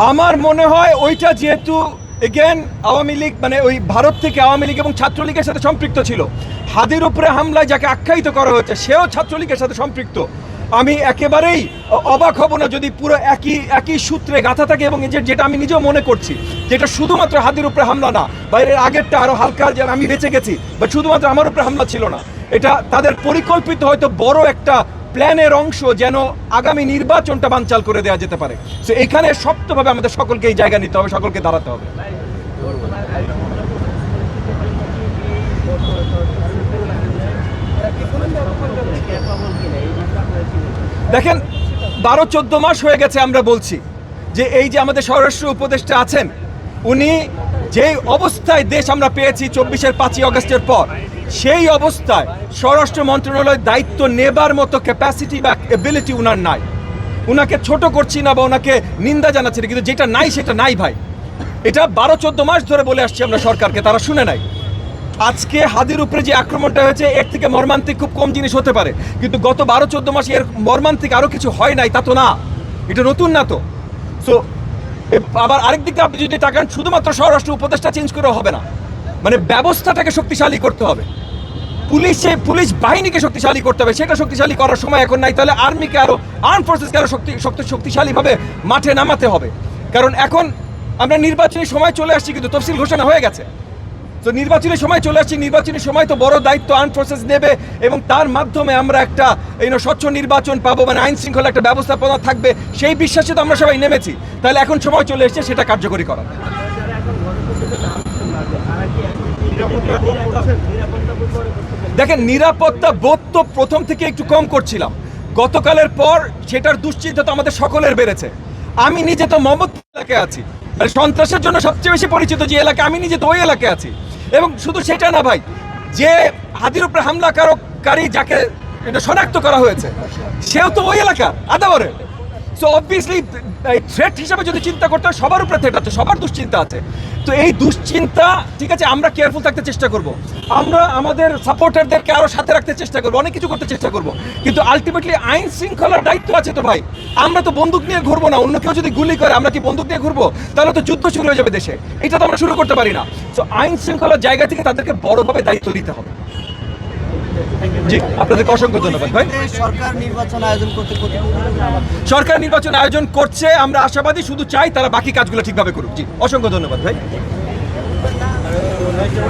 আমার মনে হয় ওইটা যেহেতু এগেন আওয়ামী লীগ মানে ওই ভারত থেকে আওয়ামী লীগ এবং ছাত্রলীগের সাথে সম্পৃক্ত ছিল, হাদির উপরে হামলায় যাকে আখ্যায়িত করা হয়েছে সেও ছাত্রলীগের সাথে সম্পৃক্ত। আমি একেবারেই অবাক হব না যদি পুরো একই সূত্রে গাঁথা থাকে, এবং যেটা আমি নিজেও মনে করছি যেটা শুধুমাত্র হাদির উপরে হামলা না, বা এর আগেরটা আরও হালকা যে আমি বেঁচে গেছি, বা শুধুমাত্র আমার উপরে হামলা ছিল না, এটা তাদের পরিকল্পিত হয়তো বড় একটা প্ল্যানের অংশ, যেন আগামী নির্বাচনটা বানচাল করে দেওয়া যেতে পারে। তো এখানে শক্তভাবে আমাদের সকলকে এই জায়গা নিতে হবে, সকলকে দাঁড়াতে হবে। দেখেন 12-14 মাস হয়ে গেছে আমরা বলছি যে এই যে আমাদের স্বরাষ্ট্র উপদেষ্টা আছেন, উনি যেই অবস্থায় দেশ আমরা পেয়েছি 24-এর 5ই আগস্টের পর, সেই অবস্থায় স্বরাষ্ট্র মন্ত্রণালয়ের দায়িত্ব নেবার মতো ক্যাপাসিটি বা এবিলিটি উনার নাই। উনাকে ছোট করছি না বা ওনাকে নিন্দা জানাচ্ছি না, কিন্তু যেটা নাই সেটা নাই ভাই। এটা 12-14 মাস ধরে বলে আসছি আমরা সরকারকে, তারা শুনে নাই। আজকে হাদির উপরে যে আক্রমণটা হয়েছে এর থেকে মর্মান্তিক খুব কম জিনিস হতে পারে, কিন্তু গত 12-14 মাসে এর মর্মান্তিক আরও কিছু হয় নাই তা তো না, এটা নতুন না তো। সো আবার আরেক দিকে আপনি যদি তাকান, শুধুমাত্র স্বরাষ্ট্র উপদেষ্টা চেঞ্জ করে হবে না, মানে ব্যবস্থাটাকে শক্তিশালী করতে হবে, পুলিশ বাহিনীকে শক্তিশালী করতে হবে। সেটা শক্তিশালী করার সময় এখন নাই, তাহলে আর্মিকে আরো আর্ম ফোর্সেসকে আরো শক্তিশালীভাবে মাঠে নামাতে হবে। কারণ এখন আমরা নির্বাচনী সময় চলে আসছি, কিন্তু তফসিল ঘোষণা হয়ে গেছে। তো নির্বাচনী সময় চলে আসছি, নির্বাচনী সময় তো বড় দায়িত্ব আর্ম ফোর্সেস নেবে, এবং তার মাধ্যমে আমরা একটা স্বচ্ছ নির্বাচন পাবো, মানে আইন শৃঙ্খলা একটা ব্যবস্থাপনা থাকবে, সেই বিশ্বাসে তো আমরা সবাই নেমেছি। তাহলে এখন সময় চলে এসেছে সেটা কার্যকরী করা। দেখেন, নিরাপত্তা বোধ তো প্রথম থেকে একটু কম করছিলাম, গতকালের পর সেটার দুশ্চিন্তা তো আমাদের সকলের বেড়েছে। আমি নিজে তো মোহাম্মদপুর এলাকায় আছি, মানে সন্ত্রাসের জন্য সবচেয়ে বেশি পরিচিত যে এলাকা, আমি নিজে তো ওই এলাকায় আছি। এবং শুধু সেটা না ভাই, যে হাদির উপরে হামলাকারী যাকে এটা শনাক্ত করা হয়েছে সেও তো ওই এলাকার আদাবরের। সো অবভিয়াসলি থ্রেট হিসাবে যদি চিন্তা করতে হয়, সবার উপরে থ্রেট আছে, সবার দুশ্চিন্তা আছে। তো এই দুশ্চিন্তা, ঠিক আছে, আমরা কেয়ারফুল থাকতে চেষ্টা করব, আমরা আমাদের সাপোর্টারদেরকে আরও সাথে রাখতে চেষ্টা করবো, অনেক কিছু করতে চেষ্টা করব, কিন্তু আলটিমেটলি আইন শৃঙ্খলার দায়িত্ব আছে তো ভাই। আমরা তো বন্দুক নিয়ে ঘুরবো না, অন্য কেউ যদি গুলি করে আমরা কি বন্দুক নিয়ে ঘুরবো? তাহলে তো যুদ্ধ শুরু হয়ে যাবে দেশে, এটা তো আমরা শুরু করতে পারি না। তো আইন শৃঙ্খলার জায়গা থেকে তাদেরকে বড়ভাবে দায়িত্ব দিতে হবে। জি, আপনাদেরকে অসংখ্য ধন্যবাদ ভাই। সরকার নির্বাচন আয়োজন করছে, আমরা আশাবাদী, শুধু চাই তারা বাকি কাজগুলো ঠিকভাবে করুক। জি, অসংখ্য ধন্যবাদ ভাই।